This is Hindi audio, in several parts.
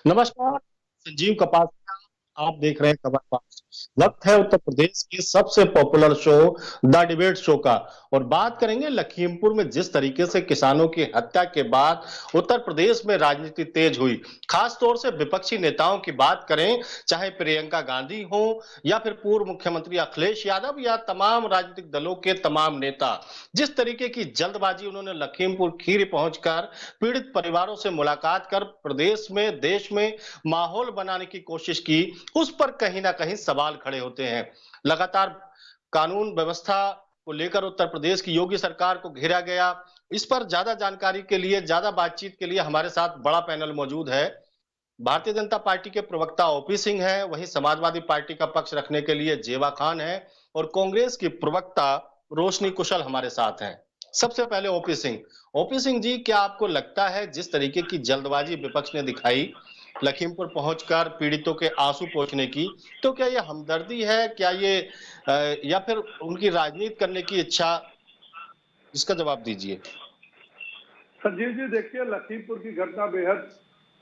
नमस्कार। संजीव कपासिया आप देख रहे हैं खबरपाश। वक्त है उत्तर प्रदेश की सबसे popular show the debate show का। और बात करेंगे लखीमपुर में जिस तरीके से किसानों की हत्या के बाद उत्तर प्रदेश में राजनीति तेज हुई। खास तौर से विपक्षी नेताओं की बात करें, चाहे प्रियंका गांधी हो या फिर पूर्व मुख्यमंत्री अखिलेश यादव या तमाम राजनीतिक दलों के तमाम नेता, जिस तरीके की जल्दबाजी उन्होंने लखीमपुर खीरी पहुंचकर पीड़ित परिवारों से मुलाकात कर प्रदेश में देश में माहौल बनाने की कोशिश की, उस पर कहीं ना कहीं सवाल खड़े होते हैं। लगातार कानून व्यवस्था को लेकर उत्तर प्रदेश की योगी सरकार को घेरा गया। इस पर ज्यादा जानकारी के लिए, ज्यादा बातचीत के लिए हमारे साथ बड़ा पैनल मौजूद है। भारतीय जनता पार्टी के प्रवक्ता ओपी सिंह हैं, वहीं समाजवादी पार्टी का पक्ष रखने के लिए जेवा खान है और कांग्रेस की प्रवक्ता रोशनी कुशल हमारे साथ हैं। सबसे पहले ओपी सिंह जी, क्या आपको लगता है जिस तरीके की जल्दबाजी विपक्ष ने दिखाई लखीमपुर पहुंचकर पीड़ितों के आंसू पोंछने की, तो क्या ये हमदर्दी है, क्या ये या फिर उनकी राजनीति करने की इच्छा? इसका जवाब दीजिए। संजीव जी, देखिए, लखीमपुर की घटना बेहद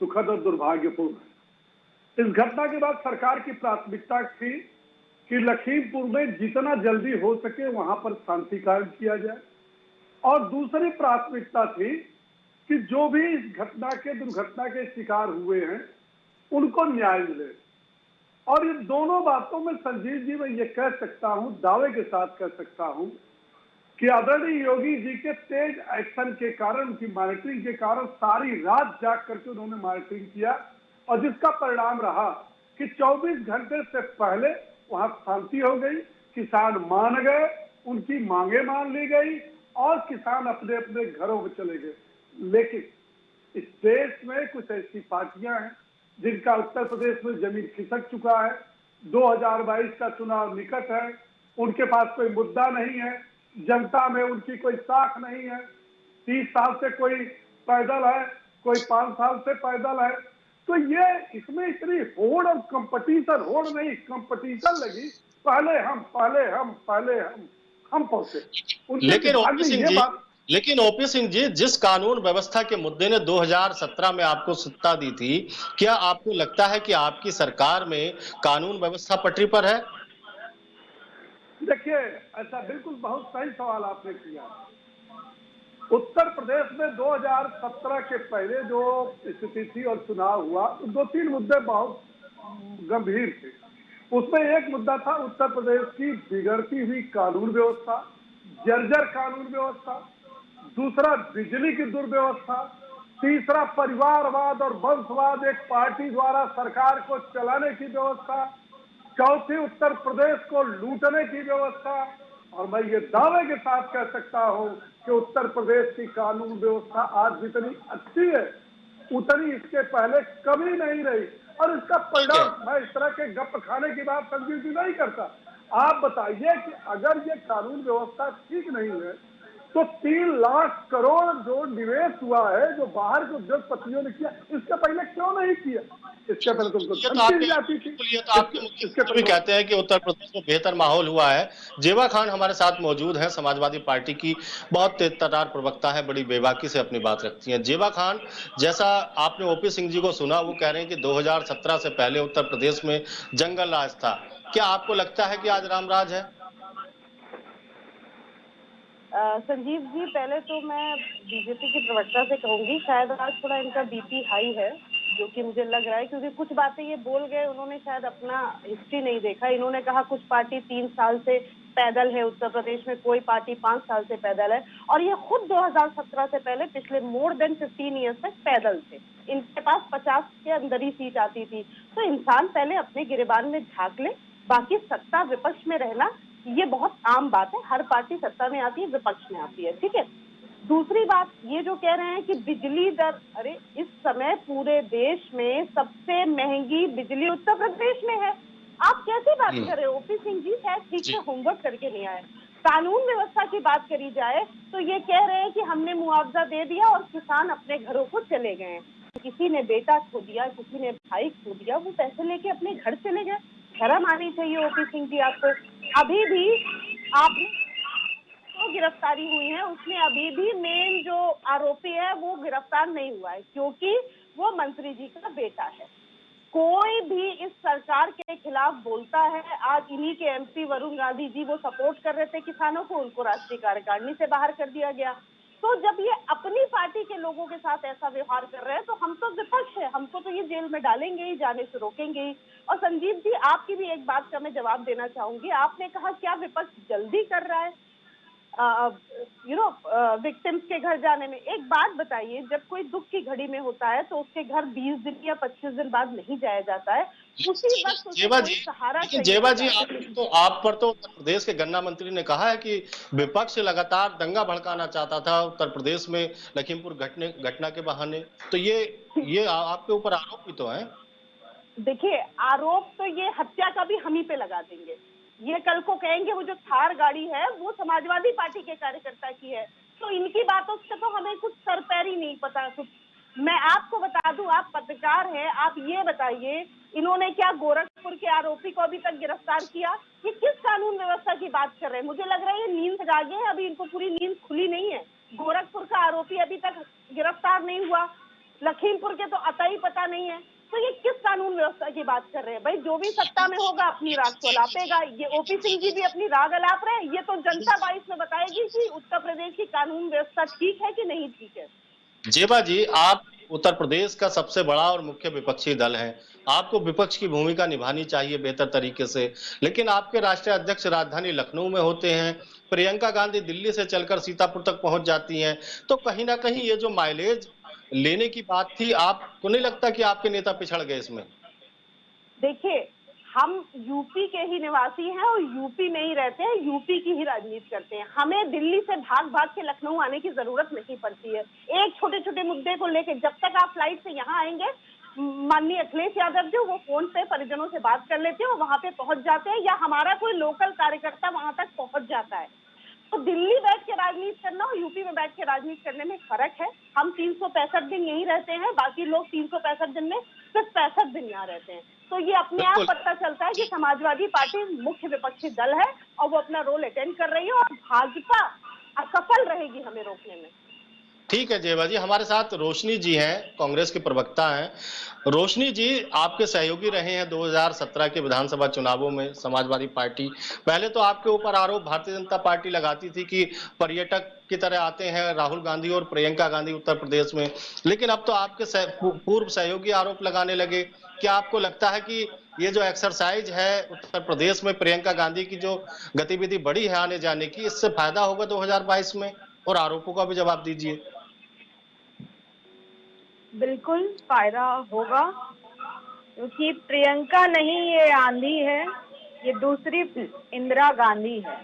सुखद और दुर्भाग्यपूर्ण है। इस घटना के बाद सरकार की प्राथमिकता थी कि लखीमपुर में जितना जल्दी हो सके वहां पर शांति कायम किया जाए, और दूसरी प्राथमिकता थी कि जो भी इस दुर्घटना के शिकार हुए हैं उनको न्याय मिले। और इन दोनों बातों में संजीव जी मैं ये कह सकता हूं, दावे के साथ कह सकता हूं कि आदरणीय योगी जी के तेज एक्शन के कारण, उनकी मॉनिटरिंग के कारण, सारी रात जाग करके उन्होंने मॉनिटरिंग किया, और जिसका परिणाम रहा कि 24 घंटे से पहले वहां शांति हो गई, किसान मान गए, उनकी मांगे मान ली गई और किसान अपने अपने घरों में चले गए। लेकिन इस देश में कुछ ऐसी पार्टियां हैं जिनका उत्तर प्रदेश में जमीन खिसक चुका है। 2022 का चुनाव निकट है, उनके पास कोई मुद्दा नहीं है, जनता में उनकी कोई साख नहीं है। 30 साल से कोई पैदल है, कोई 5 साल से पैदल है। तो ये इसमें इतनी होड़ और कंपटीशन लगी, पहले हम पहले हम पहले हम पहुंचे। उनके लेकिन दिमाग ओपी में सिंह ये जी बात। लेकिन ओपी सिंह जी, जिस कानून व्यवस्था के मुद्दे ने 2017 में आपको सत्ता दी थी, क्या आपको लगता है कि आपकी सरकार में कानून व्यवस्था पटरी पर है? देखिए, ऐसा बिल्कुल बहुत सही सवाल आपने किया। उत्तर प्रदेश में 2017 के पहले जो स्थिति थी और चुनाव हुआ, तो 2-3 मुद्दे बहुत गंभीर थे। उसमें एक मुद्दा था उत्तर प्रदेश की बिगड़ती हुई कानून व्यवस्था, जर्जर कानून व्यवस्था। दूसरा, बिजली की दुर्व्यवस्था। तीसरा, परिवारवाद और वंशवाद, एक पार्टी द्वारा सरकार को चलाने की व्यवस्था। चौथी, उत्तर प्रदेश को लूटने की व्यवस्था। और मैं ये दावे के साथ कह सकता हूं कि उत्तर प्रदेश की कानून व्यवस्था आज जितनी अच्छी है उतनी इसके पहले कभी नहीं रही। और इसका ठीक है। परिणाम, मैं इस तरह के गप खाने की बात संजीव जी नहीं करता। आप बताइए कि अगर ये कानून व्यवस्था ठीक नहीं है तो 3 लाख करोड़ जो निवेश हुआ है, जो बाहर के उद्योगपतियों ने किया, इसके पहले क्यों नहीं किया? इसके पहले तो उनको ये तो धमकी दी जाती थी। बिल्कुल, ये तो आपके इसके मुख्यमंत्री भी पहले कहते हैं कि उत्तर प्रदेश में बेहतर माहौल हुआ है। जेवा खान हमारे साथ मौजूद है, समाजवादी पार्टी की बहुत तेज तर्रार प्रवक्ता है, बड़ी बेबाकी से अपनी बात रखती हैं। जेवा खान, जैसा आपने ओपी सिंह जी को सुना, वो कह रहे हैं कि 2017 से पहले उत्तर प्रदेश में जंगल राज था। क्या आपको लगता है कि आज राम राज है? संजीव जी, पहले तो मैं बीजेपी के प्रवक्ता से कहूंगी, शायद आज थोड़ा इनका बीपी हाई है, जो कि मुझे लग रहा है, क्योंकि कुछ बातें ये बोल गए, उन्होंने शायद अपना हिस्ट्री नहीं देखा। इन्होंने कहा कुछ पार्टी 3 साल से पैदल है उत्तर प्रदेश में, कोई पार्टी 5 साल से पैदल है, और ये खुद 2017 से पहले पिछले मोर देन 15 ईयर्स तक पैदल थे। इनके पास 50 के अंदर ही सीट आती थी। तो इंसान पहले अपने गिरेबान में झांक ले। बाकी सत्ता विपक्ष में रहना ये बहुत आम बात है, हर पार्टी सत्ता में आती है, विपक्ष में आती है, ठीक है। दूसरी बात, ये जो कह रहे हैं कि बिजली दर, अरे इस समय पूरे देश में सबसे महंगी बिजली उत्तर प्रदेश में है। आप कैसे बात कर रहे हो ओपी सिंह जी? शायद ठीक से जी। होमवर्क करके नहीं आए। कानून व्यवस्था की बात करी जाए तो ये कह रहे हैं कि हमने मुआवजा दे दिया और किसान अपने घरों को चले गए। किसी ने बेटा खो दिया, किसी ने भाई खो दिया, वो पैसे लेके अपने घर चले गए। शर्म आनी चाहिए ओपी सिंह जी आपको। अभी भी आपने तो गिरफ्तारी हुई है, उसमें अभी भी मेन जो आरोपी है वो गिरफ्तार नहीं हुआ है, क्योंकि वो मंत्री जी का बेटा है। कोई भी इस सरकार के खिलाफ बोलता है, आज इन्हीं के एमपी वरुण गांधी जी वो सपोर्ट कर रहे थे किसानों को, उनको राष्ट्रीय कार्यकारिणी से बाहर कर दिया गया। तो जब ये अपनी पार्टी के लोगों के साथ ऐसा व्यवहार कर रहे हैं तो हम तो विपक्ष है, हमको तो ये जेल में डालेंगे ही, जाने से रोकेंगे ही। और संजीव जी, आपकी भी एक बात का मैं जवाब देना चाहूंगी। आपने कहा क्या विपक्ष जल्दी कर रहा है विक्टिम्स के घर जाने में। एक बात बताइए, जब कोई दुख की घड़ी में होता है तो उसके घर 20 दिन या 25 दिन बाद नहीं जाया जाता है, उसी वक्त उसे जेबा कोई जी, सहारा लेकिन चाहिए जेबा होता जी, है। आप पर तो उत्तर प्रदेश के गन्ना मंत्री ने कहा है कि विपक्ष लगातार दंगा भड़काना चाहता था उत्तर प्रदेश में लखीमपुर घटना के बहाने। तो ये आपके ऊपर आरोप भी तो है। देखिए, आरोप तो ये हत्या का भी हम ही पे लगा देंगे। ये कल को कहेंगे वो जो थार गाड़ी है वो समाजवादी पार्टी के कार्यकर्ता की है। तो इनकी बातों से तो हमें कुछ सर पैर ही नहीं पता कुछ। मैं आपको बता दूं, आप पत्रकार हैं, आप ये बताइए, इन्होंने क्या गोरखपुर के आरोपी को अभी तक गिरफ्तार किया? ये किस कानून व्यवस्था की बात कर रहे हैं? मुझे लग रहा है ये नींद से जागे हैं, अभी इनको पूरी नींद खुली नहीं है। गोरखपुर का आरोपी अभी तक गिरफ्तार नहीं हुआ, लखीमपुर के तो अता ही पता नहीं है। तो ये किस कानून व्यवस्था की बात कर रहे हैं? भाई, जो भी सत्ता में होगा अपनी राग तो अलापेगा। ये ओपी सिंह जी भी अपनी राग अलाप रहे हैं। ये तो जनता 22 में बताएगी कि उत्तर प्रदेश की कानून व्यवस्था ठीक है कि नहीं ठीक है। जेबा जी, आप उत्तर प्रदेश का सबसे बड़ा और मुख्य विपक्षी दल हैं। आपको विपक्ष की भूमिका निभानी चाहिए बेहतर तरीके से। लेकिन आपके राष्ट्रीय अध्यक्ष राजधानी लखनऊ में होते हैं, प्रियंका गांधी दिल्ली से चलकर सीतापुर तक पहुंच जाती हैं। तो कहीं ना कहीं ये जो माइलेज लेने की बात थी, आपको नहीं लगता कि आपके नेता पिछड़ गए इसमें? देखिए, हम यूपी के ही निवासी हैं और यूपी में ही रहते हैं, यूपी की ही राजनीति करते हैं। हमें दिल्ली से भाग भाग के लखनऊ आने की जरूरत नहीं पड़ती है। एक छोटे छोटे मुद्दे को लेकर जब तक आप फ्लाइट से यहाँ आएंगे, माननीय अखिलेश यादव जो वो फोन पे परिजनों से बात कर लेते हैं, वो वहां पे पहुंच जाते हैं, या हमारा कोई लोकल कार्यकर्ता वहां तक पहुंच जाता है। तो दिल्ली बैठ के राजनीति करना और यूपी में बैठ के राजनीति करने में फर्क है। हम 365 दिन यहीं रहते हैं, बाकी लोग 365 दिन में सिर्फ 65 दिन यहाँ रहते हैं। तो ये अपने आप बिल्कुल। पता चलता है कि समाजवादी पार्टी मुख्य विपक्षी दल है और वो अपना रोल अटेंड कर रही है और भाजपा असफल रहेगी हमें रोकने में। ठीक है जेबा जी, हमारे साथ रोशनी जी हैं, कांग्रेस के प्रवक्ता हैं। रोशनी जी, आपके सहयोगी रहे हैं 2017 के विधानसभा चुनावों में समाजवादी पार्टी। पहले तो आपके ऊपर आरोप भारतीय जनता पार्टी लगाती थी कि पर्यटक की तरह आते हैं राहुल गांधी और प्रियंका गांधी उत्तर प्रदेश में, लेकिन अब तो आपके पूर्व सहयोगी आरोप लगाने लगे। क्या आपको लगता है कि ये जो एक्सरसाइज है उत्तर प्रदेश में प्रियंका गांधी की जो गतिविधि बढ़ी है आने जाने की, इससे फायदा होगा 2022 में? और आरोपों का भी जवाब दीजिए। बिल्कुल फायदा होगा, क्योंकि प्रियंका नहीं ये आंधी है, ये दूसरी इंदिरा गांधी है।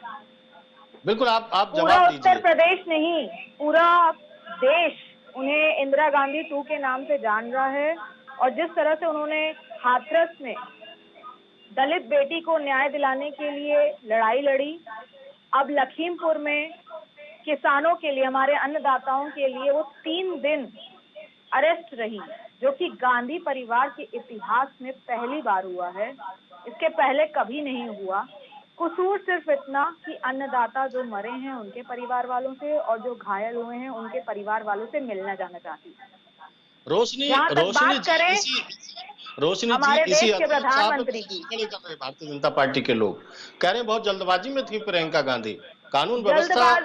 बिल्कुल, आप पूरा जवाब उत्तर दीजिए। प्रदेश नहीं, पूरा देश उन्हें इंदिरा गांधी 2 के नाम से जान रहा है। और जिस तरह से उन्होंने हाथरस में दलित बेटी को न्याय दिलाने के लिए लड़ाई लड़ी, अब लखीमपुर में किसानों के लिए, हमारे अन्नदाताओं के लिए वो 3 दिन अरेस्ट रही, जो कि गांधी परिवार के इतिहास में पहली बार हुआ है। इसके पहले कभी नहीं हुआ। कसूर सिर्फ इतना कि अन्नदाता जो मरे हैं उनके परिवार वालों से और जो घायल हुए हैं उनके परिवार वालों से मिलना जाना चाहती है। रोशनी जहां तक रोशनी बात जी करें रोशनी जी, हमारे इसी देश के अदालत साहब पे प्रधानमंत्री की, खड़े कर रहे हैं भारतीय जनता पार्टी के लोग। कह रहे हैं बहुत जल्दबाजी में थी प्रियंका गांधी, कानून व्यवस्था।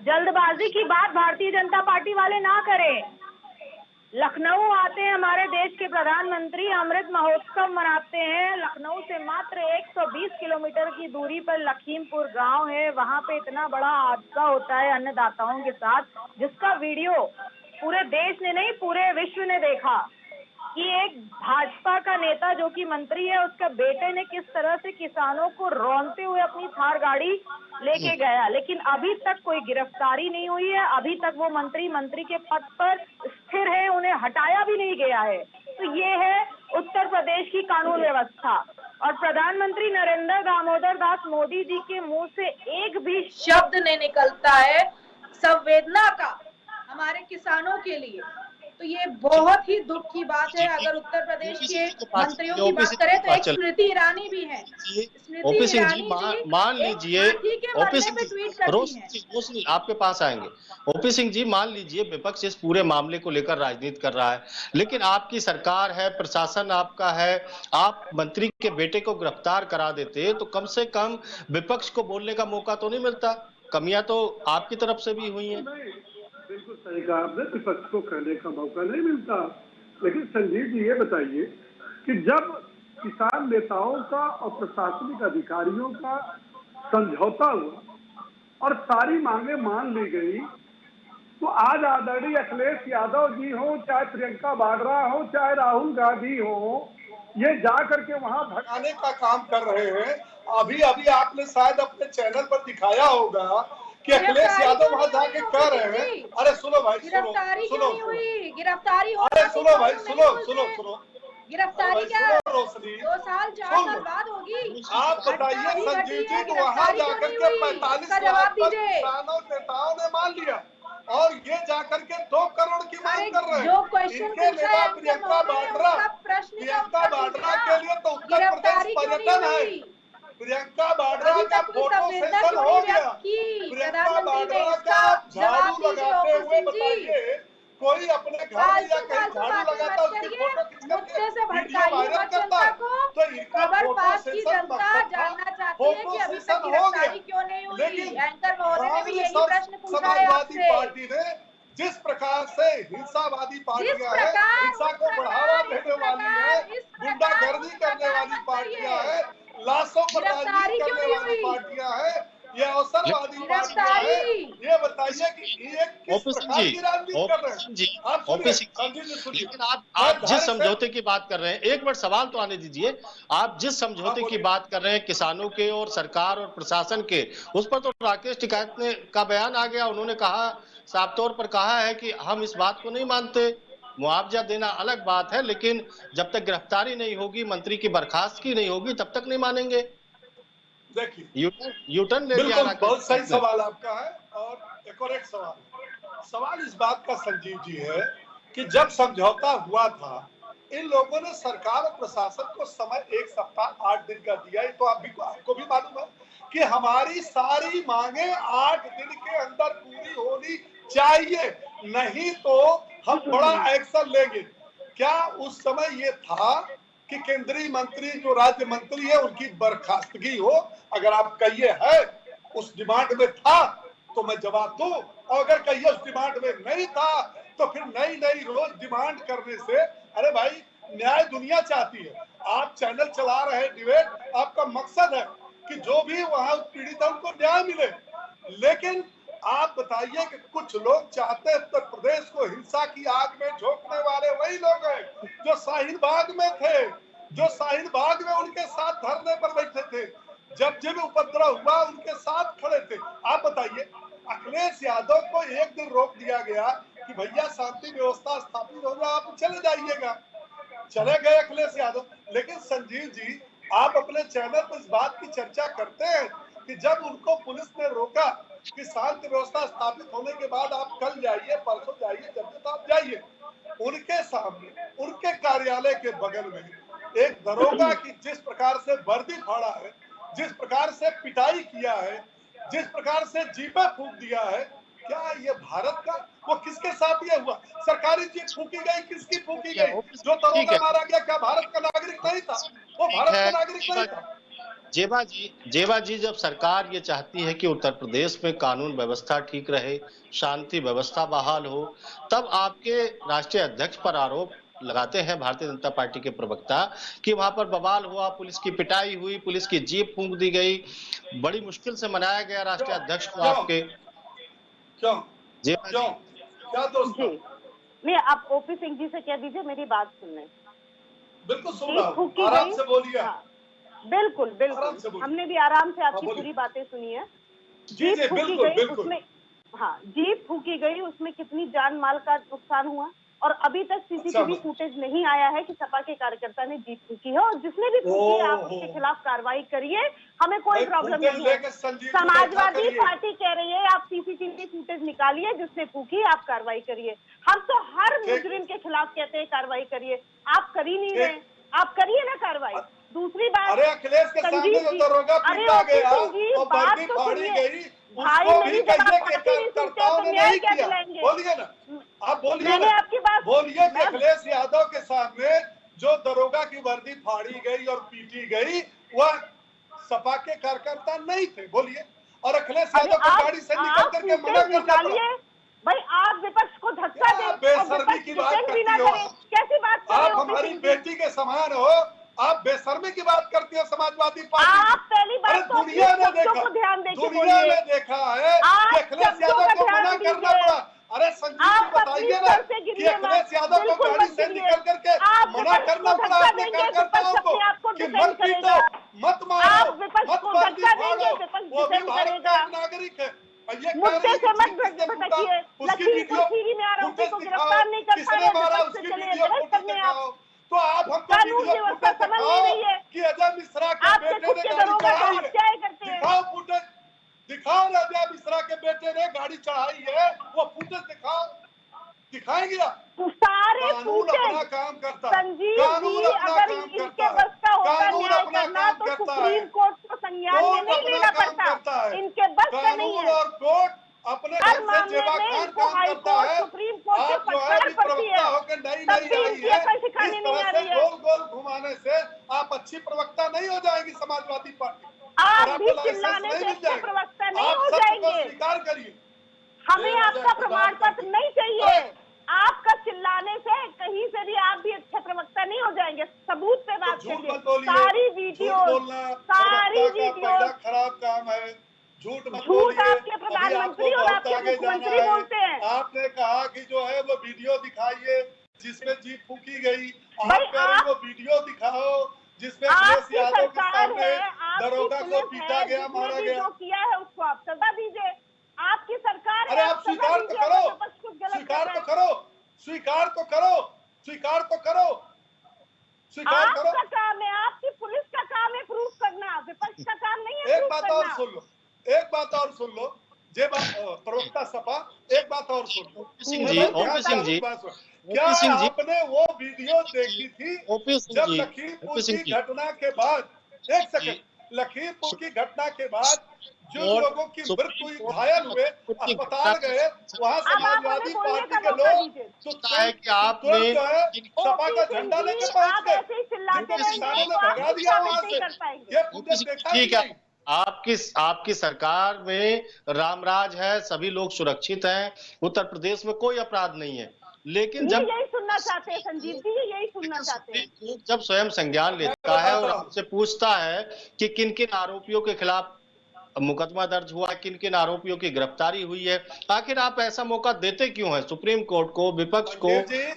जल्दबाजी की बात भारतीय जनता पार्टी वाले ना करें। लखनऊ आते हैं हमारे देश के प्रधानमंत्री, अमृत महोत्सव मनाते हैं। लखनऊ से मात्र 120 किलोमीटर की दूरी पर लखीमपुर गांव है, वहां पे इतना बड़ा हादसा होता है अन्नदाताओं के साथ, जिसका वीडियो पूरे देश ने नहीं पूरे विश्व ने देखा कि एक भाजपा का नेता जो कि मंत्री है, उसके बेटे ने किस तरह से किसानों को रौंदते हुए अपनी थार गाड़ी लेके गया। लेकिन अभी तक कोई गिरफ्तारी नहीं हुई है, अभी तक वो मंत्री के पद पर स्थिर है, उन्हें हटाया भी नहीं गया है। तो ये है उत्तर प्रदेश की कानून व्यवस्था। और प्रधानमंत्री नरेंद्र दामोदर दास मोदी जी के मुंह से एक भी शब्द नहीं निकलता है संवेदना का हमारे किसानों के लिए। तो ये बहुत ही दुख की बात है। अगर उत्तर प्रदेश ओपी के सिंह जी के पास मंत्रियों चलिए, की ओपी बात सिंह जी करें के तो पास एक चलिए। स्मृति ईरानी भी है। स्मृति ओपी सिंह जी ईरानी जी मान एक लीजिए, हाथी के ओपी मरने सिंह पे जी ट्वीट करती हैं। रोशनी आपके पास आएंगे। ओपी सिंह जी मान लीजिए विपक्ष इस पूरे मामले को लेकर राजनीति कर रहा है, लेकिन आपकी सरकार है, प्रशासन आपका है, आप मंत्री के बेटे को गिरफ्तार करा देते तो कम से कम विपक्ष को बोलने का मौका तो नहीं मिलता। कमियां तो आपकी तरफ से भी हुई हैं। नहीं, बिल्कुल सही कहा आपने, विपक्ष को कहने का मौका नहीं मिलता। लेकिन संजीव जी ये बताइए कि जब किसान नेताओं का और प्रशासनिक अधिकारियों का समझौता हुआ और सारी मांगे मान ली गई, तो आज आदरणीय अखिलेश यादव जी हो, चाहे प्रियंका वाड्रा हो, चाहे राहुल गांधी हो, ये जा करके वहां भगाने का काम कर रहे हैं। अभी अभी आपने शायद अपने चैनल पर दिखाया होगा कि अखिलेश यादव वहां जाके कह रहे हैं, अरे सुनो भाई, गिरफ्तारी क्यों सुनो नहीं हुई? गिरफ्तारी हो अरे जाती सुनो तो भाई, हम नहीं सुनो बोलते। सुनो सुनो गिरफ्तारी क्या सुनो रोशनी, 2 साल 4 सुन साल लो। बाद होगी? आप घटना बताइए अभी संजीव घटी जी, है, तो वहां गिरफ्तारी क्यों जाकर नहीं के हुई? 45 इसका लाख जवाब तक दीजिए। किसानों नेताओं ने मान लिया और ये जाकर के 2 करोड़ की मांग अरे कर रहे जो हैं। क्वेश्चन इनके पूछा नेता है एंकर प्रियंका महोदय ने वाड्रा, उसका प्रश्न का प्रियंका उत्तर दीजिए वाड्रा ना। के लिए तो उत्तर प्रदेश गिरफ्तारी क्यों नहीं पर्यटन है। हुई? प्रियंका वाड्रा अभी का तक ये फोटो संवेदना सेशन क्यों हो नहीं गया। व्यक्त की प्रियंका प्रधानमंत्री ने? वाड्रा का इसका झाड़ू जवाब दीजिए लगाते ओपी हुए सिंह जी। बताइए, कोई अपने घर में या फालतू कहीं फालतू झाड़ू बातें लगाता मत उसकी करिए, फोटो खींच करके मुद्दे से वीडियो भटकाइए वायरल मत करता जनता है। को। तो इनका खबर फोटो पास की सेशन जनता मकसद था, जानना चाहती है फोटो कि अभी तक सेशन हो गया। गिरफ्तारी क्यों नहीं हुई? लेकिन एंकर महोदय ने भी कांग्रेस यही और प्रश्न पूछा है समाजवादी आपसे। पार्टी ने जिस प्रकार से हिंसावादी जिस पार्टियां हैं, प्रकार हिंसा को बढ़ावा इस देने वाली है, प्रकार उस गुंडागर्दी करने प्रकार वाली मत पार्टियां करिए। हैं, लाशों पर राजनीति गिरफ्तारी क्यों करने नहीं वाली हुई? पार्टियां हैं, ये अवसरवादी पार्टियां गिरफ्तारी हैं। ये बताइए कि ये किस ओपी सिंह प्रकार जी, की राजनीति कर ओपी रहे सिंह जी, हैं। आप ओपी सुनिए सिंह संजीव जी, जी, सुनिए, लेकिन मैं आप जिस धैर्य से समझौते की बात कर रहे हैं, एक मिनट सवाल तो आने दीजिए। आप जिस समझौते की बोलिए। बात कर रहे हैं किसानों के और सरकार और प्रशासन के, उस पर तो राकेश टिकैत ने का बयान आ गया। उन्होंने कहा, साफ तौर पर कहा है कि हम इस बात को नहीं मानते। मुआवजा देना अलग बात है, लेकिन जब तक गिरफ्तारी नहीं होगी, मंत्री की बर्खास्तगी नहीं होगी, तब तक नहीं मानेंगे। देखिए, यूटर्न ले लिया बिल्कुल राकेश बहुत सही टिकैत ने। सवाल आपका है। और एक और एक सवाल इस बात का संजीव जी है कि जब समझौता हुआ था, इन लोगों ने सरकार और प्रशासन को समय 1 सप्ताह 8 दिन का दिया। तो आपको भी मालूम है कि हमारी सारी मांगे 8 दिन के अंदर पूरी होनी चाहिए, नहीं तो हम बड़ा एक्शन लेंगे। क्या उस समय ये था कि केंद्रीय मंत्री जो राज्य मंत्री है उनकी बर्खास्तगी हो? अगर आप कहिए है उस डिमांड में था तो मैं जवाब दूं, और अगर कहिए उस डिमांड में नहीं था तो फिर नई नई रोज डिमांड करने से, अरे भाई न्याय दुनिया चाहती है। आप चैनल चला रहे हैं डिबेट, आपका मकसद है कि जो भी वहां पीड़ित है उनको न्याय मिले, लेकिन आप बताइए कि कुछ लोग चाहते हैं उत्तर प्रदेश को हिंसा की आग में झोंकने वाले वही लोग हैं जो शाहीन बाग में थे, जो शाहीन बाग में उनके साथ धरने पर बैठे थे, जब जब उपद्रव हुआ उनके साथ खड़े थे। आप बताइए, अखिलेश यादव को एक दिन रोक दिया गया कि भैया शांति व्यवस्था स्थापित हो जाए, आप चले जाइएगा। चले गए अखिलेश यादव। लेकिन संजीव जी, आप अपने चैनल पर इस बात की चर्चा करते हैं कि जब उनको पुलिस ने रोका कि शांति व्यवस्था स्थापित होने के बाद आप कल जाइए, परसों जाइए, जब तक आप जाइए, उनके सामने, उनके कार्यालय के बगल में एक दरोगा की जिस प्रकार से वर्दी फाड़ा है, जिस प्रकार से पिटाई किया है, जिस प्रकार से जीपे फूंक दिया है, क्या ये भारत का? वो किसके साथ ये हुआ? सरकारी जीप फूकी गई, किसकी फूकी गई? जो ठीक दरोगा है, मारा गया क्या भारत का नागरिक नहीं था? वो ठीक भारत है। का नागरिक नहीं था। जेबा जी, जब सरकार ये चाहती है कि उत्तर प्रदेश में कानून व्यवस्था ठीक रहे, शांति व्यवस्था बहाल हो, तब आपके राष्ट्रीय अध्यक्ष पर आरोप लगाते हैं भारतीय जनता पार्टी के प्रवक्ता कि वहां पर बवाल हुआ, पुलिस की पिटाई हुई, पुलिस की जीप फूंक दी गई, बड़ी मुश्किल से मनाया गया राष्ट्रीय क्यों अध्यक्ष को क्यों आपके। क्यों जेबा क्यों जी, क्या दोष जी था? नहीं, आप ओपी सिंह जी से कह दीजिए मेरी बात सुन लें। बिल्कुल सुन जीप रहा हूँ, फूकी आराम गई, से बोलिए। हाँ बिल्कुल आराम से बिल्कुल, बोलिए। हमने भी आराम से हाँ आपकी बोलिए। पूरी बातें सुनी है। जी जीप जी फूकी बिल्कुल गई बिल्कुल। उसमें, हाँ जीप फूकी गई, उसमें कितनी जान माल का नुकसान हुआ? और अभी तक सीसीटीवी फुटेज नहीं आया है कि सपा के कार्यकर्ता ने जीप फूकी है, और जिसने भी फूकी है आप उसके खिलाफ कार्रवाई करिए, हमें कोई प्रॉब्लम नहीं है। समाजवादी पार्टी कह रही है आप सीसीटीवी फुटेज निकालिए, जिसने फूकी आप कार्रवाई करिए। हम तो हर मुजरिम के खिलाफ कहते हैं कार्रवाई करिए, आप कर ही नहीं रहे, आप करिए ना कार्रवाई। दूसरी बात, अरे अखिलेश के सामने जो दरोगा पीटा गया और वर्दी फाड़ी गई, उसको भी कहिए कि कार्यकर्ताओं ने नहीं किया। बोलिए ना, आप बोलिए ना, आपकी बात बोलिए कि अखिलेश यादव के सामने जो दरोगा की वर्दी फाड़ी गई और पीटी गई वह सपा के कार्यकर्ता नहीं थे। बोलिए, और अखिलेश यादव को गाड़ी से निकल करके मना करना पड़ा। भाई आप विपक्ष को धक्का दे, बेशर्मी की बात करती हो, कैसी बात कर रहे हो? आप हमारी बेटी के समान हो, आप बेशर्मी की बात करती हो समाजवादी पार्टी। आप पहली बात तो दुनिया ने देखा, दुनिया ने देखा है कि अखिलेश यादव को मना करना पड़ा। अरे संजीव जी बताइए ना कि अखिलेश यादव को गाड़ी से निकल करके मना करना पड़ा अपने कार्यकर्ताओं को कि मत पीटो, मत मारो, मत वर्दी फाड़ो, वो भी भारत का एक नागरिक है। मुद्दे से मत भटकिए। लखीमपुर खीरी में आरोपी को गिरफ्तार नहीं कर पा रहे, विपक्ष से चले बहस करने आप। तो आप हमको कानून व्यवस्था समझ नहीं रही है। कि अजय मिश्रा के आपके बेटे खुद ने के गाड़ी दरोगा चढ़ाई है, हत्याएं करते हैं। दिखाओ फुटेज, दिखाओ ना, अजय मिश्रा के बेटे ने गाड़ी चढ़ाई है, वो फुटेज दिखाओ, दिखाएंगे आप? सारे कानून अपना काम करता है, संजीव कानून जी, अपना अगर काम इनके करता बस का है, होता कानून न्याय अपना करना काम तो करता है, सुप्रीम कोर्ट को संज्ञान में नहीं लेना पड़ता, इनके बस का नहीं कानून है। और कोर्ट अपने हर ढंग से मामले जेबा में खान इनको काम हाई करता कोर्ट, है। सुप्रीम कोर्ट से आप जो है फटकार अभी पड़ती प्रवक्ता है, होकर नई तब नई भी आई इनकी है, अकल इस ठिकाने नहीं आ तरह से रही है। गोल गोल घुमाने से आप अच्छी प्रवक्ता नहीं हो जाएगी समाजवादी पार्टी, आप और भी आपको लाइसेंस चिल्लाने नहीं से मिल अच्छे जाएगा। प्रवक्ता नहीं आप हो सत्य को जाएंगे। स्वीकार करिए। हमें आपका प्रमाण पत्र नहीं चाहिए। अरे! आपका चिल्लाने से कहीं से भी आप भी अच्छे प्रवक्ता नहीं हो जाएंगे। सबूत पे बात झूठ करिए। मत बोलिए, सारी झूठ वीडियो, बोलना सारी प्रवक्ता का पहला वीडियो, खराब काम है। झूठ मत झूठ बोलिए, आपके अभी प्रधानमंत्री आपको और बहुत आपके आगे जाना मुख्यमंत्री है। बोलते हैं। आपने कहा कि जो है वो वीडियो दिखाइए जिसमें जीप फूकी गई, आप भाई कह रहे हैं वो वीडियो दिखाओ जिसमें अखिलेश आपकी यादव के सरकार सामने है, आपकी दरोगा को पुलिस पीटा है, गया, जिसने मारा भी गया। जो किया है उसको आप सजा दीजिए। आपकी सरकार है, अरे आप आप सजा स्वीकार तो दीजिए करो, अगर विपक्ष कुछ गलत स्वीकार कर तो रहा है। करो, स्वीकार तो करो, स्वीकार तो करो, स्वीकार करो। आपका काम है, आपकी पुलिस का काम है प्रूफ करना, विपक्ष का काम नहीं है एक प्रूफ बात और करना। सुन लो, एक बात और सुन लो, जे प्रवक्ता सपा, एक बात और सुन लो। ओपी सिंह जी, ओपी सिंह जी, क्या ओपी सिंह जी, आपने वो वीडियो देखी थी ओपी सिंह जब जी, लखीमपुर ओपी सिंह की जी, घटना के बाद, एक जी, सेकंड, लखीमपुर की घटना के बाद जिन और लोगों की मृत्यु सुप्रीम हुई, कोर्ट घायल हुए, लखीमपुर की अस्पताल घटना गए, वहां अब आप हमें समाजवादी बोलने पार्टी का के मौका लोग दीजिए। तो है कि आपने तुरंत जो है सपा का ओपी सिंह झंडा लेके जी, पहुंच आप गए, ऐसे ही चिल्लाते जिनको रहेंगे किसानों ने तो आप भगा कुछ दिया साबित वहां नहीं से। कर पाएंगे। ये फुटेज देखा कि ठीक है, नहीं? आपकी सरकार में रामराज है, सभी लोग सुरक्षित हैं, उत्तर प्रदेश में कोई अपराध नहीं है, लेकिन ये जब यही सुनना चाहते हैं संजीव जी, ये यही सुनना चाहते हैं। सुप्रीम कोर्ट जब स्वयं संज्ञान लेता है और आपसे पूछता है कि किन किन आरोपियों के खिलाफ मुकदमा दर्ज हुआ, किन किन आरोपियों की गिरफ्तारी हुई है, आखिर आप ऐसा मौका देते क्यों हैं सुप्रीम कोर्ट को, विपक्ष को?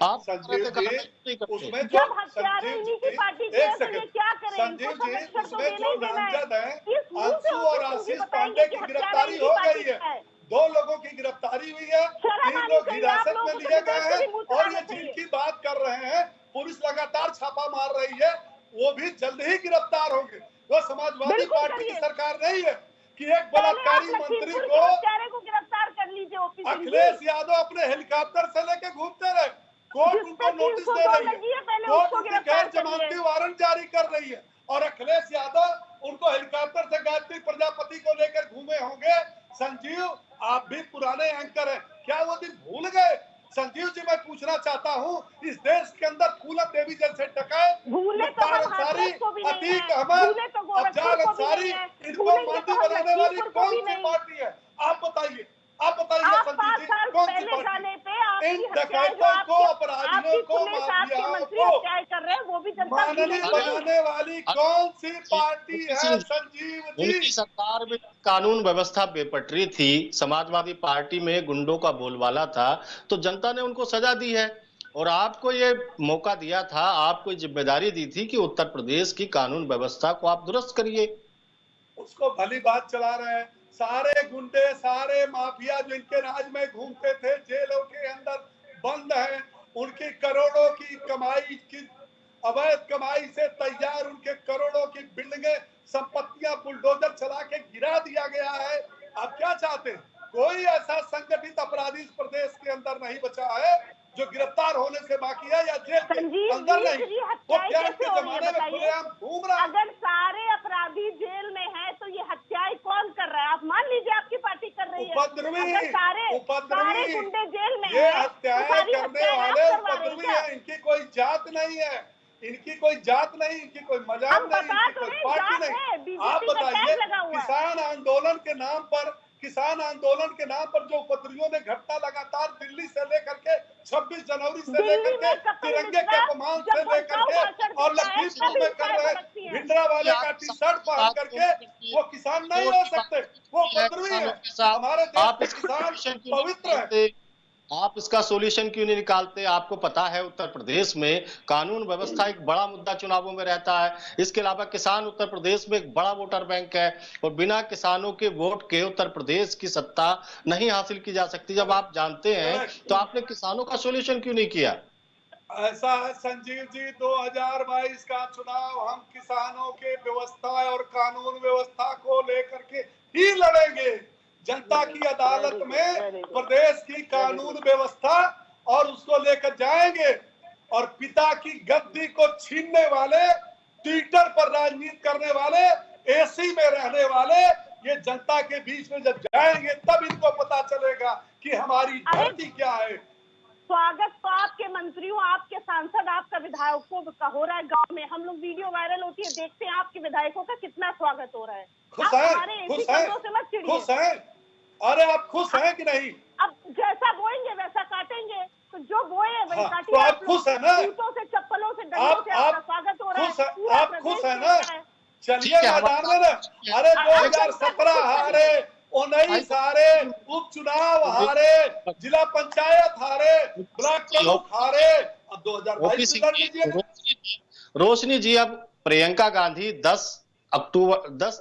आप संजीव जी, नहीं करते। उसमें जो जब हत्यारे संजीव इन्हीं जी, की पार्टी के एक हैं तो ये सेकंड, क्या करें? संजीव इनको जी, संरक्षण तो उसमें देना जो ही देना है। नामजद है इस मुंह से अंशु और ओपी सिंह जी आशीष बताएंगे पांडे कि की हत्यारा गिरफ्तारी इनकी हो पार्टी गई है, का है। 2 लोगों की गिरफ्तारी हुई है, शर्म 3 आनी लोग चाहिए, आप हिरासत लोगों में को तो लिए विदेश गए से हैं, भी मुंह और चलाना ये चाहिए। जिनकी बात कर रहे हैं पुलिस लगातार छापा मार रही है, वो भी जल्द ही गिरफ्तार होंगे। वो समाजवादी बिल्कुल पार्टी की करिए। सरकार नहीं है कि एक पहले आप बलात्कारी मंत्री लखीमपुर को के हत्यारे को गिरफ्तार कर लीजिए ओपी सिंह जी, अखिलेश यादव अपने हेलीकॉप्टर से लेके घूमते रहे, कोर्ट जिस उनको पे नोटिस दे 302 रही है, लगी है, पहले कोर्ट उसको उनकी गिरफ्तार गैर करिए। जमानती वारंट जारी कर रही है, और अखिलेश यादव उनको हेलीकॉप्टर से गायत्री प्रजापति को लेकर घूमे होंगे। संजीव, आप भी पुराने एंकर हैं, क्या वो दिन भूल गए? संजीव जी, मैं पूछना चाहता हूँ, इस देश के अंदर फूलन देवी जैसे डकैत, भूले तो मुख्तार हम अंसारी, हाथरस को भी नहीं अतीक है, अहमद, भूले तो गोरखपुर अफजाल को भी अंसारी, नहीं है, इनको भूलेंगे मंडी तो हम बनाने वाली लखीमपुर को कौन भी सी नहीं। पार्टी है? आप बताइए, आप बताइए आप संजीव 5 जी, साल कौन सी पहले पार्टी? जाने पे आपकी इन हत्याएं जो डकैतों को, आपकी अपराधियों को, पुलिस, आपके माफियाओं मंत्री को हत्याएं कर रहे हैं, वो भी जनता माननीय भूलेगी नहीं। बनाने वाली कौन सी पार्टी ओपी है सिंह, संजीव जी? उनकी सरकार में कानून व्यवस्था बेपटरी थी, समाजवादी पार्टी में गुंडों का बोलबाला था, तो जनता ने उनको सजा दी है, और आपको ये मौका दिया था, आपको जिम्मेदारी दी थी कि उत्तर प्रदेश की कानून व्यवस्था को आप दुरुस्त करिए। उसको भली बात चला रहे हैं, सारे गुंडे, सारे माफिया जो इनके राज में घूमते थे, जेलों के अंदर बंद हैं, उनकी करोड़ों की कमाई की अवैध कमाई से तैयार उनके करोड़ों की बिल्डिंगें संपत्तियां बुलडोजर चला के गिरा दिया गया है। आप क्या चाहते हैं? कोई ऐसा संगठित अपराधी इस प्रदेश के अंदर नहीं बचा है जो गिरफ्तार होने से बाकी है या जेल के संजीव अंदर जी, नहीं। फिर ये वो हत्याएं प्यार कैसे के हो रही है जमाने में बताइए? खुलेआम घूम रहा है। अगर सारे अपराधी जेल में हैं तो ये हत्याएं कौन कर रहा है? आप मान लीजिए आपकी पार्टी कर रही है। अगर सारे गुंडे जेल में ये हैं तो हत्याएं सारी करने हत्याएं आप वाले करवा रहे हैं उपद्रवी क्या? हैं। इनकी कोई जात नहीं है, इनकी कोई जात नहीं, इनकी कोई मजाक हम नहीं, बता इनकी तो कोई रहे पार्टी जात है, नहीं। आप बीजेपी का बताइए, टैग लगा हुआ है। किसान आंदोलन के नाम पर जो उपद्रवियों ने घटना लगातार दिल्ली से लेकर के 26 जनवरी से लेकर दिल्ली के में कपिल तिरंगे के मिश्रा अपमान जब से लेकर भड़काऊ के भाषण और देता है लखीमपुर तभी में कर रहे भड़कती है। भिंडरा वाले का टी शर्ट पहन करके वो किसान नहीं हो सकते, वो उपद्रवी है। हमारे देश आप के इसका किसान सोल्यूशन क्यों नहीं पवित्र है। निकालते? आप इसका सोल्यूशन क्यों नहीं निकालते? आपको पता है उत्तर प्रदेश में कानून व्यवस्था एक बड़ा मुद्दा चुनावों में रहता है। इसके अलावा किसान उत्तर प्रदेश में एक बड़ा वोटर बैंक है और बिना किसानों के वोट के उत्तर प्रदेश की सत्ता नहीं हासिल की जा सकती। जब आप जानते हैं तो आपने किसानों का सोल्यूशन क्यों नहीं किया? ऐसा है संजीव जी, 2022 का चुनाव हम किसानों के व्यवस्था और कानून व्यवस्था को लेकर के ही लड़ेंगे। जनता की अदालत में प्रदेश की कानून व्यवस्था और उसको लेकर जाएंगे। और पिता की गद्दी को छीनने वाले, ट्विटर पर राजनीति करने वाले, एसी में रहने वाले ये जनता के बीच में जब जाएंगे तब इनको पता चलेगा कि हमारी धरती क्या है। स्वागत तो आपके मंत्रियों, आपके सांसद, आपका विधायकों का हो रहा है गांव में। हम लोग वीडियो वायरल होती है, देखते हैं आपके विधायकों का कितना स्वागत हो रहा है। खुश आप है, हमारे ऐसी खुश है, खबरों से मत चिढ़िए। खुश है। अरे आप खुश हैं कि नहीं? अब जैसा बोएंगे वैसा काटेंगे, तो जो बोए वही काटिए। तो आप खुश है ना? जूतों से, चप्पलों से, डंडों से आपका स्वागत हो रहा है। पूरा आप प्रदेश खुश है देख ना? रहा है। चलिए मैदान में ना। अरे 2017 हारे, 19 हारे, उपचुनाव हारे, जिला पंचायत हारे, ब्लॉक प्रमुख हारे, अब 2022 में लड़ लीजिएगा। रोशनी जी, अब प्रियंका गांधी 10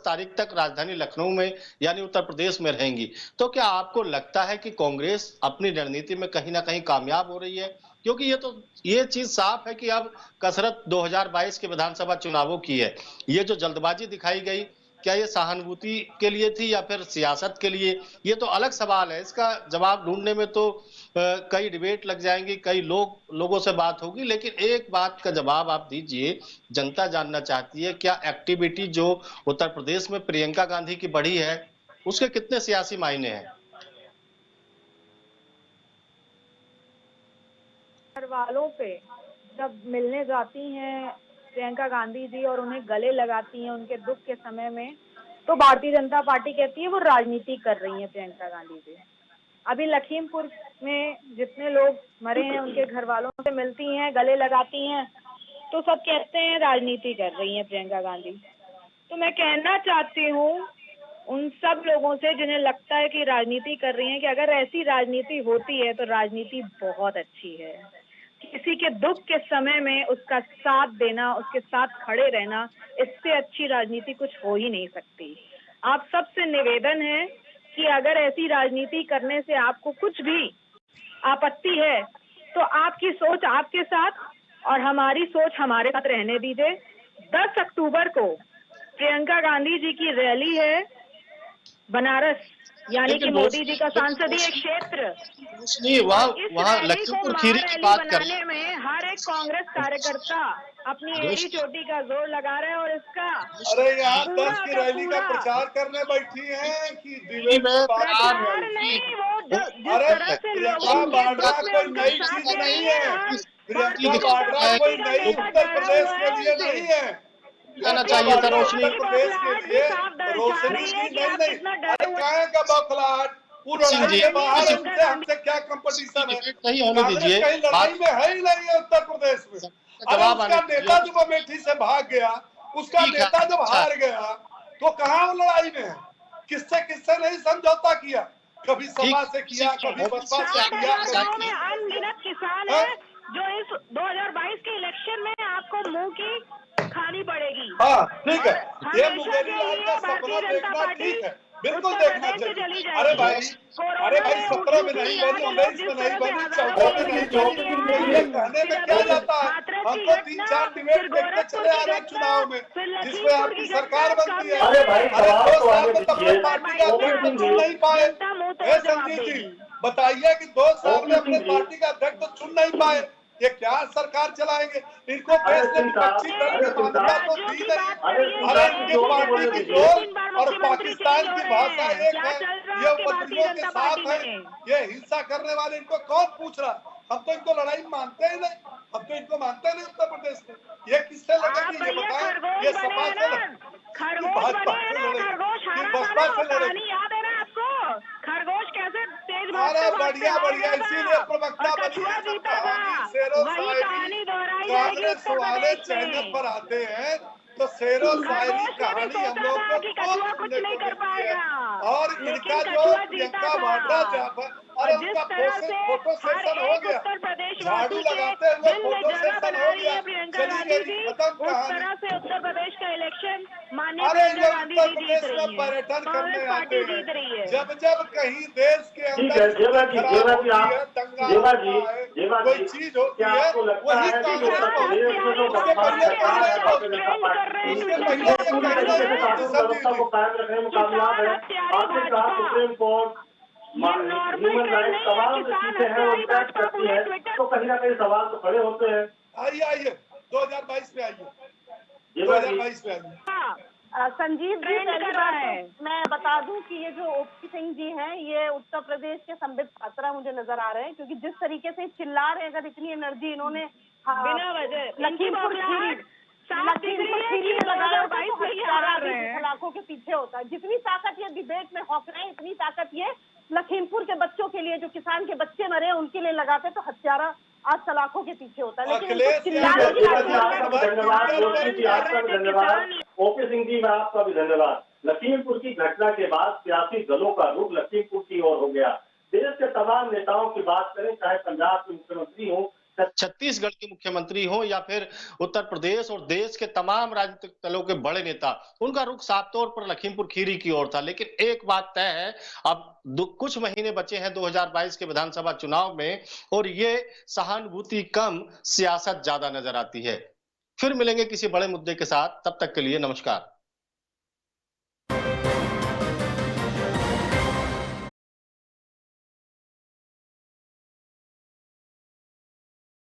तारीख तक राजधानी लखनऊ में यानी उत्तर प्रदेश में रहेंगी। तो क्या आपको लगता है कि कांग्रेस अपनी रणनीति में कहीं ना कहीं कामयाब हो रही है? क्योंकि ये चीज साफ है कि अब कसरत 2022 के विधानसभा चुनावों की है। ये जो जल्दबाजी दिखाई गई, क्या ये सहानुभूति के लिए थी या फिर सियासत के लिए, ये तो अलग सवाल है। इसका जवाब ढूंढने में तो कई डिबेट लग जाएंगी, कई लोगों से बात होगी। लेकिन एक बात का जवाब आप दीजिए, जनता जानना चाहती है क्या एक्टिविटी जो उत्तर प्रदेश में प्रियंका गांधी की बढ़ी है उसके कितने सियासी मायने हैं? घर वालों पे जब मिलने जाती हैं प्रियंका गांधी जी और उन्हें गले लगाती हैं उनके दुख के समय में, तो भारतीय जनता पार्टी कहती है वो राजनीति कर रही हैं प्रियंका गांधी जी। अभी लखीमपुर में जितने लोग मरे हैं उनके घर वालों से मिलती हैं, गले लगाती हैं, तो सब कहते हैं राजनीति कर रही हैं प्रियंका गांधी। तो मैं कहना चाहती हूँ उन सब लोगों से जिन्हें लगता है कि राजनीति कर रही हैं कि अगर ऐसी राजनीति होती है तो राजनीति बहुत अच्छी है। किसी के दुख के समय में उसका साथ देना, उसके साथ खड़े रहना, इससे अच्छी राजनीति कुछ हो ही नहीं सकती। आप सबसे निवेदन है कि अगर ऐसी राजनीति करने से आपको कुछ भी आपत्ति है तो आपकी सोच आपके साथ और हमारी सोच हमारे साथ रहने दीजिए। 10 अक्टूबर को प्रियंका गांधी जी की रैली है बनारस, यानी कि मोदी जी का संसदीय क्षेत्र। वहाँ लखीमपुर खीरी की बात बनाने में हर एक कांग्रेस कार्यकर्ता अपनी एड़ी चोटी का जोर लगा रहे हैं और इसका अरे यहाँ 10 की रैली का प्रचार करने बैठी हैं कि प्रचार नहीं, वो जिस तरह से लोगों के दुख में उनका साथ दे रही है। प्रियंका वाड्रा कोई नई उत्तर प्रदेश के लिए नहीं है। कहना चाहिए था रोशनी। उत्तर प्रदेश के लिए रोशनी जी नहीं। अरे कहाँ का बौखलाहट, लड़ाई के बाहर हमसे क्या कंपटीशन है? कांग्रेस कहीं लड़ाई में है ही नहीं है उत्तर प्रदेश में। अरे उसका नेता जब अमेठी से भाग गया, उसका नेता जब हार गया तो कहाँ वो लड़ाई में है? किससे नहीं समझौता किया? कभी सपा से किया, कभी बसपा से किया। अनगिनत किसान है जो इस 2022 के इलेक्शन में आपको मुंह की खानी पड़ेगी। हाँ ठीक है, ये मुंगेरी लाल का सपना देखना ठीक है, बिल्कुल उत्तर देखना प्रदेश से चाहिए। चली अरे जाएगी। भाई, कोरोना अरे भाई में 17 में ऊँची नहीं यहाँ बनी, के 19 लोग में जिस नहीं तरह से बनी, हजारों 14 में की नहीं गिनती बनी, किए तो ये हैं, कहने फिर में क्या अभी जाता है? हाथरस हम की तो घटना, 3-4 फिर डिबेट देखते गोरखपुर चले आ की रहे हैं घटना, चुनाव में, फिर जिसमें लखीमपुर आपकी की सरकार घटना, बनती सब है। अरे भाई अरे सवाल 2 तो साल आगे में तो अपने दीजिए। पार्टी का 2022 में अध्यक्ष तो ओपी सिंह चुन जी, नहीं पाए। जनता मुंह हे तोड़ जवाब संजीव जी, देगी। बताइए कि 2 साल में ओपी अपने सिंह जी, पार्टी का अध्यक्ष तो चुन नहीं पाए, ये क्या सरकार चलाएंगे? इनको अरे देश ने सिंह विपक्षी साहब, दल अरे की सिंह मान्यता साहब, तो राज्यों दी की नहीं। बात अरे करिए, सिंह अरे साहब ये किसी इनके और को पार्टी बोलने की दीजिए। 3 बार सोच और मुख्यमंत्री पाकिस्तान चेंज हो की रहे भाषा हैं, एक क्या है। चल रहा है ये आपकी भारतीय उपद्रवियों के जनता साथ पार्टी है, में? ये हिंसा करने वाले, इनको कौन पूछ रहा? हम तो इनको लड़ाई मानते ही नहीं, हम तो इनको मानते ही नहीं उत्तर प्रदेश में। ये किससे आप लड़ेगी ये भैया बताएं? खरगोश ये बने सपा हैं से ना, कि खरगोश भाजपा बने हैं से ना, लड़ेगी खरगोश कि हारा था ना, बसपा वो से लड़ेगी? कहानी याद है ना आपको? खरगोश कैसे तेज अरे भागते भागते बढ़िया हार बढ़िया, गया इसीलिए था प्रवक्ता और बनी कछुआ है। जब जीता कहानी था। शेरो वही शायरी कहानी दोहराई जाएगी कांग्रेस उत्तर वाले प्रदेश चैनल में। पर आते हैं तो शेरो शायरी खरगोश ने भी कहानी हम सोचा लोग था को कि कौन कछुआ कुछ सुनने नहीं को कर मिलती है? पाएगा, और लेकिन इनका जो कछुआ जीता प्रियंका था। वाड्रा और अरे जिस उनका तरह से फोटो हर सेशन हो एक गया, उत्तर झाड़ू प्रदेशवासी के लगाते हुए दिल में फोटो जगह सेशन बना हो रही गया, है प्रियंका चली गांधी गई, जी, खत्म उस कहानी। तरह से उत्तर प्रदेश का इलेक्शन माननीय अरे प्रियंका ये गांधी उत्तर जी जीत प्रदेश में रही हैं, पर्यटन कांग्रेस करने आते पार्टी हैं। जीत रही है। जब जब कहीं देश के ठीक अंदर है स्थिति खराब जेवा जी होती है, आप, दंगा जेवा होता है, कोई जी, चीज होती क्या है, आपको लगता वही है कि जो कांग्रेस उत्तर किसान पहुंचती प्रदेश है। में जो हत्यारे इससे भाजपा पहले वर्तमान के कहीं सरकार है नहीं हत्यारे भारतीय पहुंचती। जनता ट्रेंड कर रहे पार्टी, हैं इससे ट्विटर पहले पे, ये वो पूरी कहीं वायरल नहीं तरीके से है। पहुंचती कानून संजीव व्यवस्था जी। को कायम रखने में कामयाब किसान है। हत्यारे आखिरकार भाजपा, सुप्रीम कोर्ट, ये नॉर्मल ह्यूमन ट्रेंड राइट्स, नहीं है, तमाम जो किसान चीजें हैं वो हत्यारे इम्पैक्ट भाजपा करती पूरे है, ट्विटर। तो कहीं ना कहीं सवाल तो खड़े होते हैं। आइए आइए 2022 में आइए, जेवा जी, 2022 में आइए। संजीव जी, ट्रेंड पहली कर रहा बात है। तो मैं बता दूं कि ये जो ओपी सिंह जी हैं, ये उत्तर प्रदेश के संबित पात्रा मुझे नजर आ रहे हैं, क्योंकि जिस तरीके से चिल्ला रहे हैं, अगर इतनी एनर्जी इन्होंने बिना वजह लखीमपुर खीरी साफ दिख रही है कि में लगाया होता 2022 तो में ये हत्यारा हार भी रहे हैं। सलाखों के पीछे होता है। जितनी ताकत ये डिबेट में हौक रहे हैं, इतनी ताकत ये लखीमपुर के बच्चों के लिए, जो किसान के बच्चे मरे हैं, उनके लिए लगाते तो हत्यारा आज सलाखों के पीछे होता है। लेकिन इनको अखिलेश चिल्लाने यादव की जेवा जी जी जरूरत आपका भी है। धन्यवाद, ट्विटर ओपी पर जी आपका भी धन्यवाद, ओपी सिंह जी मैं आपका भी धन्यवाद। लखीमपुर की घटना के बाद सियासी दलों का रुख लखीमपुर की ओर हो गया। देश के तमाम नेताओं की बात करें, चाहे पंजाब के मुख्यमंत्री हो, छत्तीसगढ़ के मुख्यमंत्री हो या फिर उत्तर प्रदेश और देश के तमाम राजनीतिक दलों के बड़े नेता, उनका रुख साफ तौर पर लखीमपुर खीरी की ओर था। लेकिन एक बात तय है, अब कुछ महीने बचे हैं 2022 के विधानसभा चुनाव में, और ये सहानुभूति कम, सियासत ज्यादा नजर आती है। फिर मिलेंगे किसी बड़े मुद्दे के साथ, तब तक के लिए नमस्कार।